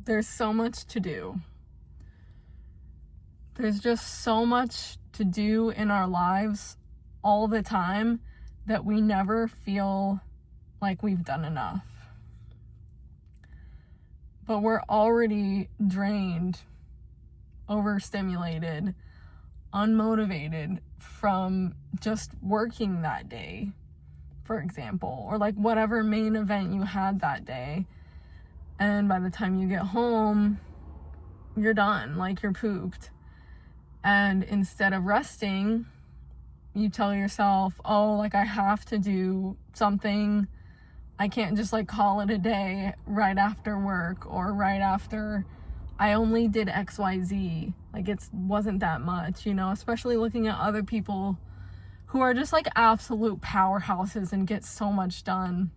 There's so much to do. There's just so much to do in our lives all the time that we never feel like we've done enough. But we're already drained, overstimulated, unmotivated from just working that day, for example, or like whatever main event you had that day. And by the time you get home, you're done, like you're pooped. And instead of resting, you tell yourself, oh, like I have to do something. I can't just like call it a day right after work or right after I only did XYZ. Like it wasn't that much, especially looking at other people who are just like absolute powerhouses and get so much done.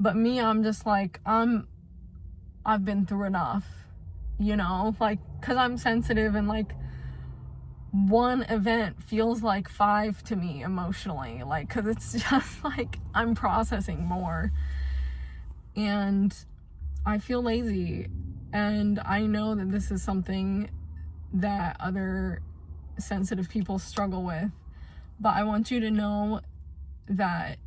But me, I'm just like, I've been through enough, like, cause I'm sensitive and like one event feels like 5 to me emotionally, like, cause it's just like I'm processing more and I feel lazy. And I know that this is something that other sensitive people struggle with, but I want you to know that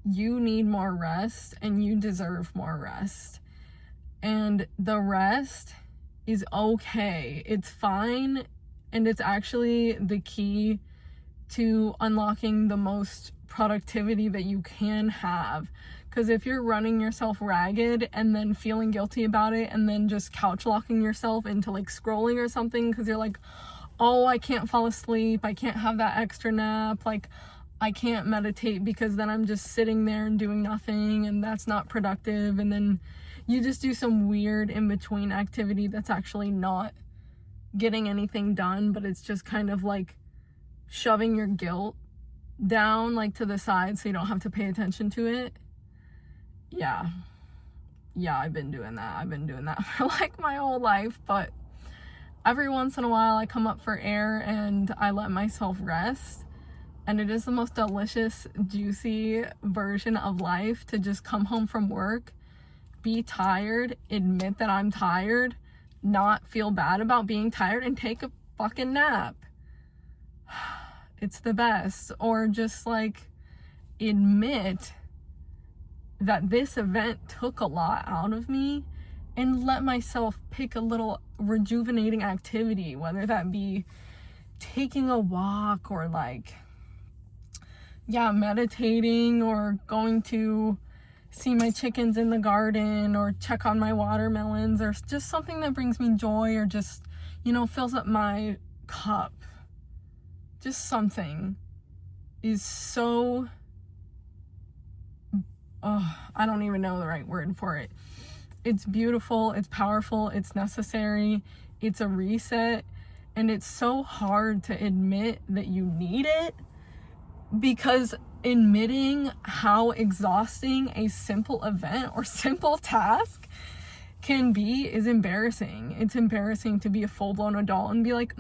you need more rest and you deserve more rest. And the rest is okay. It's fine. And it's actually the key to unlocking the most productivity that you can have. Because if you're running yourself ragged and then feeling guilty about it and then just couch locking yourself into like scrolling or something because you're like, oh, I can't fall asleep, I can't have that extra nap, like I can't meditate because then I'm just sitting there and doing nothing and that's not productive, and then you just do some weird in-between activity that's actually not getting anything done, but it's just kind of like shoving your guilt down like to the side so you don't have to pay attention to it. Yeah, I've been doing that for like my whole life, but every once in a while I come up for air and I let myself rest, and it is the most delicious, juicy version of life to just come home from work, be tired, admit that I'm tired, not feel bad about being tired, and take a fucking nap. It's the best. Or just like admit that this event took a lot out of me and let myself pick a little rejuvenating activity, whether that be taking a walk or like, meditating, or going to see my chickens in the garden, or check on my watermelons, or just something that brings me joy, or just, fills up my cup. Just something is so, I don't even know the right word for it. It's beautiful, it's powerful, it's necessary, it's a reset, and it's so hard to admit that you need it, because admitting how exhausting a simple event or simple task can be is embarrassing. It's embarrassing to be a full-blown adult and be like,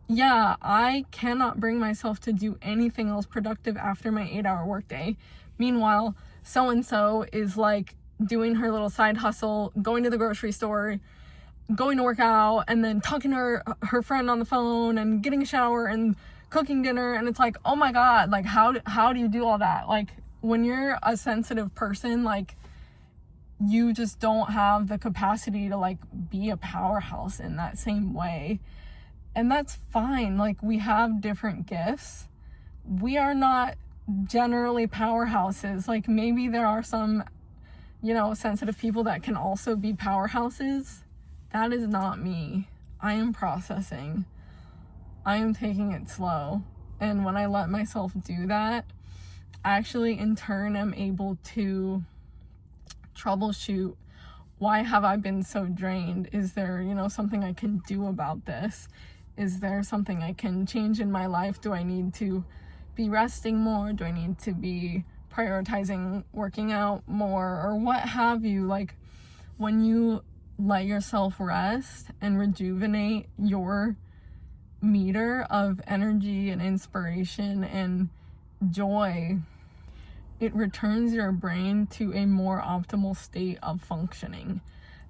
yeah, I cannot bring myself to do anything else productive after my 8-hour workday. Meanwhile, so-and-so is like doing her little side hustle, going to the grocery store, going to work out, and then talking to her friend on the phone and getting a shower and cooking dinner. And it's like, oh my God, like how do you do all that? Like when you're a sensitive person, like you just don't have the capacity to like be a powerhouse in that same way. And that's fine. Like we have different gifts. We are not generally powerhouses. Like maybe there are some, sensitive people that can also be powerhouses. That is not me. I am processing. I am taking it slow. And when I let myself do that, I actually in turn am able to troubleshoot, why have I been so drained? Is there, something I can do about this? Is there something I can change in my life? Do I need to be resting more? Do I need to be prioritizing working out more, or what have you? Like when you let yourself rest and rejuvenate your meter of energy and inspiration and joy, it returns your brain to a more optimal state of functioning.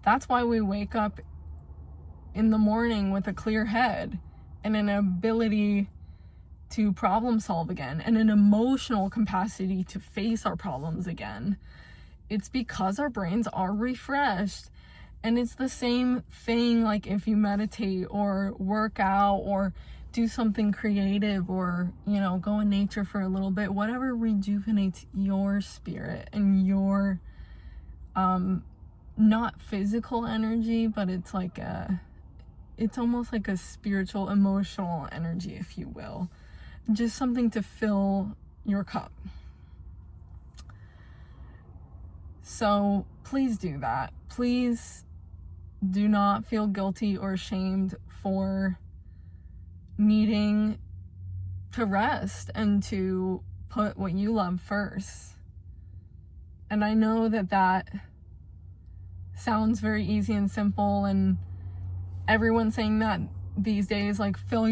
That's why we wake up in the morning with a clear head and an ability to problem solve again and an emotional capacity to face our problems again. It's because our brains are refreshed. And it's the same thing like if you meditate or work out or do something creative or, go in nature for a little bit, whatever rejuvenates your spirit and your, not physical energy, but it's almost like a spiritual, emotional energy, if you will. Just something to fill your cup. So please do that. Please do not feel guilty or ashamed for needing to rest and to put what you love first. And I know that sounds very easy and simple, and everyone's saying that these days, like fill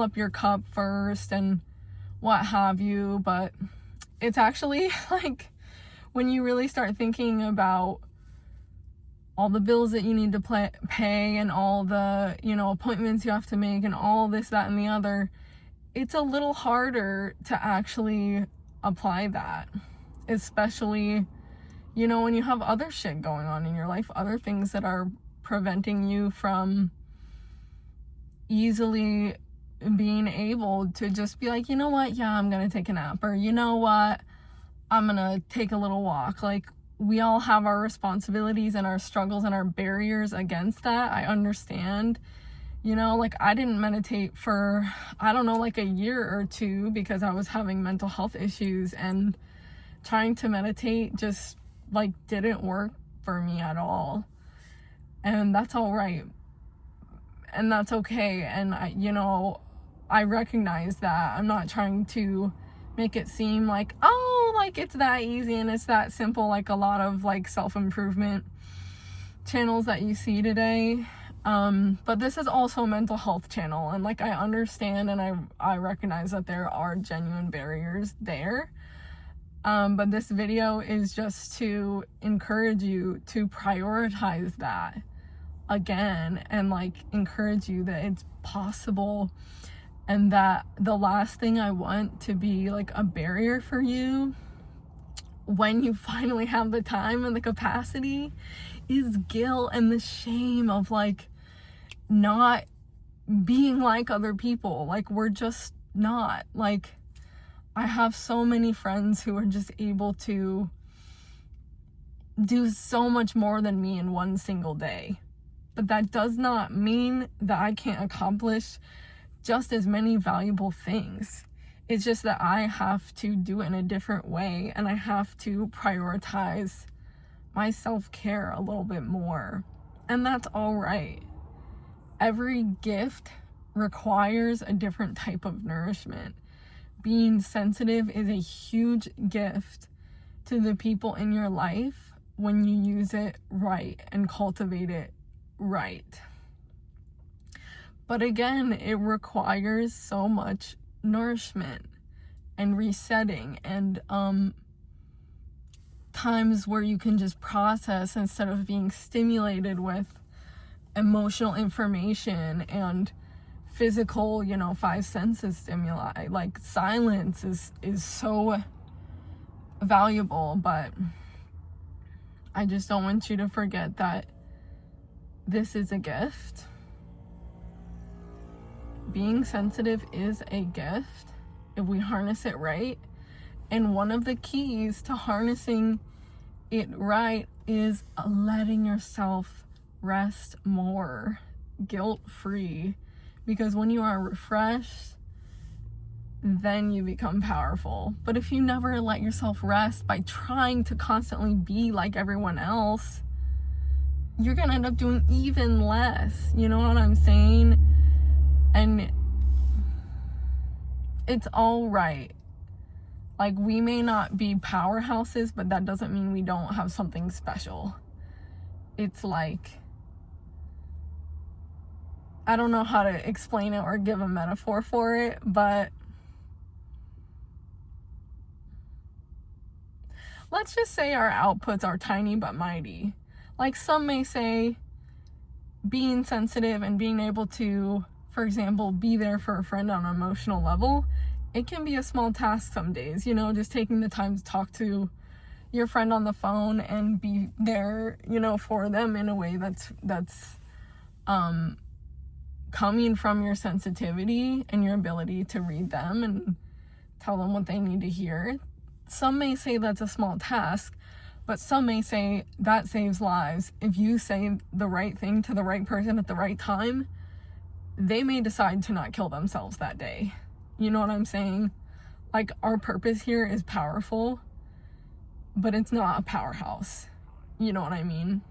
up your cup first and what have you, but it's actually like when you really start thinking about all the bills that you need to pay and all the, appointments you have to make and all this, that, and the other, it's a little harder to actually apply that. Especially, when you have other shit going on in your life, other things that are preventing you from easily being able to just be like, you know what, yeah, I'm gonna take a nap, or you know what, I'm gonna take a little walk. Like, we all have our responsibilities and our struggles and our barriers against that. I understand. I didn't meditate for, like a year or two because I was having mental health issues, and trying to meditate just didn't work for me at all. And that's all right. And that's okay. And I recognize that. I'm not trying to make it seem like, it's that easy and it's that simple, like a lot of self-improvement channels that you see today. But this is also a mental health channel, and I understand and I recognize that there are genuine barriers there. But this video is just to encourage you to prioritize that again, and encourage you that it's possible, and that the last thing I want to be a barrier for you when you finally have the time and the capacity is guilt and the shame of not being like other people. We're just not. I have so many friends who are just able to do so much more than me in one single day. But that does not mean that I can't accomplish just as many valuable things. It's just that I have to do it in a different way, and I have to prioritize my self-care a little bit more. And that's all right. Every gift requires a different type of nourishment. Being sensitive is a huge gift to the people in your life when you use it right and cultivate it right. But again, it requires so much nourishment and resetting and times where you can just process instead of being stimulated with emotional information and physical, 5 senses stimuli. Silence is so valuable, but I just don't want you to forget that this is a gift. Being sensitive is a gift if we harness it right. And one of the keys to harnessing it right is letting yourself rest more, guilt-free. Because when you are refreshed, then you become powerful. But if you never let yourself rest by trying to constantly be like everyone else, you're gonna end up doing even less. You know what I'm saying? And it's all right. We may not be powerhouses, but that doesn't mean we don't have something special. It's I don't know how to explain it or give a metaphor for it, but let's just say our outputs are tiny but mighty. Like some may say being sensitive and being able to, for example, be there for a friend on an emotional level, it can be a small task some days, you know, just taking the time to talk to your friend on the phone and be there, you know, for them in a way that's coming from your sensitivity and your ability to read them and tell them what they need to hear. Some may say that's a small task, but some may say that saves lives. If you say the right thing to the right person at the right time, they may decide to not kill themselves that day. You know what I'm saying? Like, our purpose here is powerful, but it's not a powerhouse. You know what I mean?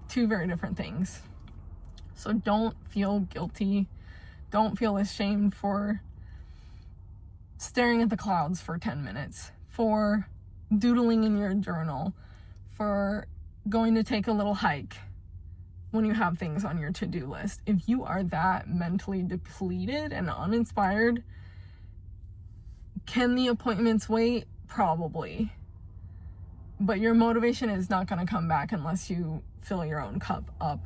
Two very different things. So don't feel guilty. Don't feel ashamed for staring at the clouds for 10 minutes, for doodling in your journal, for going to take a little hike when you have things on your to-do list. If you are that mentally depleted and uninspired, can the appointments wait? Probably. But your motivation is not going to come back unless you fill your own cup up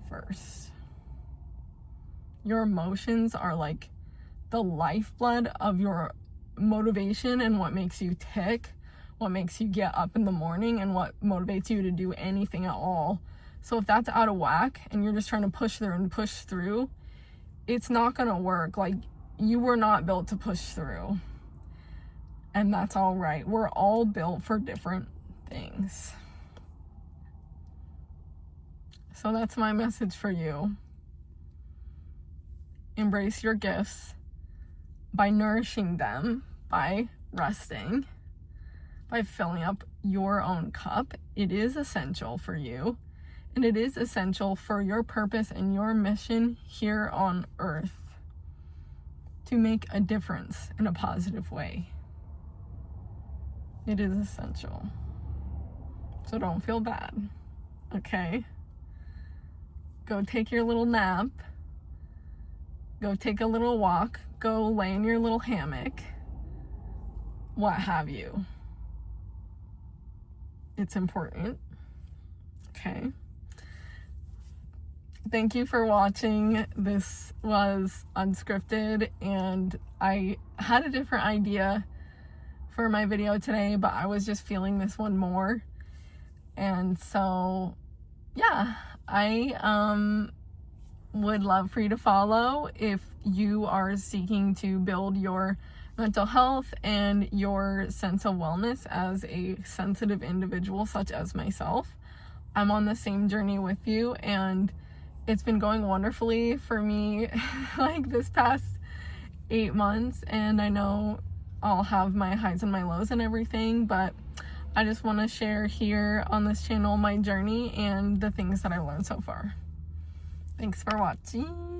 first. Your emotions are like the lifeblood of your motivation and what makes you tick, what makes you get up in the morning, and what motivates you to do anything at all. So if that's out of whack and you're just trying to push through, it's not going to work. Like, you were not built to push through. And that's all right. We're all built for different things. So that's my message for you. Embrace your gifts by nourishing them, by resting, by filling up your own cup. It is essential for you, and it is essential for your purpose and your mission here on earth to make a difference in a positive way. It is essential. So don't feel bad, okay? Go take your little nap. Go take a little walk. Go lay in your little hammock. What have you. It's important. Okay. Thank you for watching. This was unscripted, and I had a different idea for my video today, but I was just feeling this one more. And so, yeah, I would love for you to follow if you are seeking to build your mental health and your sense of wellness as a sensitive individual such as myself. I'm on the same journey with you, and it's been going wonderfully for me like this past 8 months, and I know I'll have my highs and my lows and everything, but I just want to share here on this channel my journey and the things that I've learned so far. Thanks for watching.